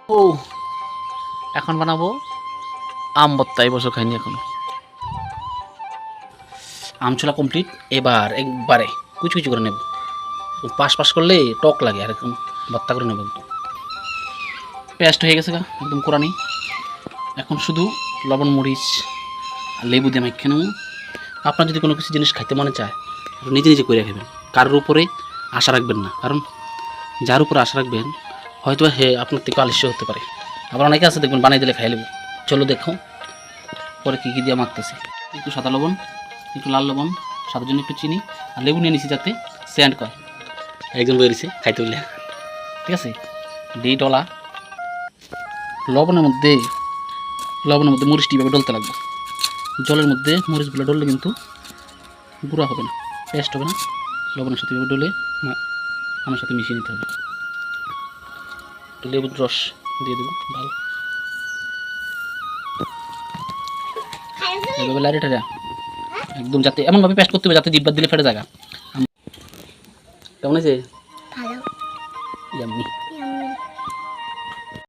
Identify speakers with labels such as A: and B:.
A: ও এখন বানাবো আম ভর্তা। এই বছর খাইনি এখনো। আম ছোলা কমপ্লিট। এবার একবারে কুচি কুচি করে নেব। পাশ করলে টক লাগে, আর একদম ভর্তা করে নেব। একদম পেস্ট হয়ে গেছে একদম কোরানি। এখন শুধু লবণ মরিচ আর লেবু দিয়ে মেখে নেব। আপনার যদি কোনো কিছু জিনিস খাইতে মনে চায় নিজে নিজে করে খাবেন, কারোর উপরে আশা রাখবেন না। কারণ যার উপরে আশা রাখবেন হয়তো হে আপনার থেকে আলস্য হতে পারে। আবার অনেকে আছে দেখবেন বানিয়ে দিলে খাই নেব। চলো দেখো পরে কী কী দিয়ে মাখতেছি। একটু সাদা লবণ, একটু লাল লবণ, স্বাদের জন্য একটু চিনি আর লেবু নিয়ে নিছি যাতে স্যান্ড করে। একজন বেরিয়েছে খাইতে বললে, ঠিক আছে। ডলা লবণের মধ্যে মরিচটি এভাবে ডলতে লাগবে। জলের মধ্যে মরিচগুলো ডললে কিন্তু গুঁড়া হবে না, পেস্ট হবে না। লবণের সাথে এভাবে ডলে আমার সাথে মিশিয়ে নিতে হবে। লেবুর রস দিয়ে দেবো ভালো এভাবে লাইটে একদম, যাতে এমনভাবে পেস্ট করতে হবে যাতে জিব্বার দিলে ফেটে জায়গা। কেমন আছে? ভালো।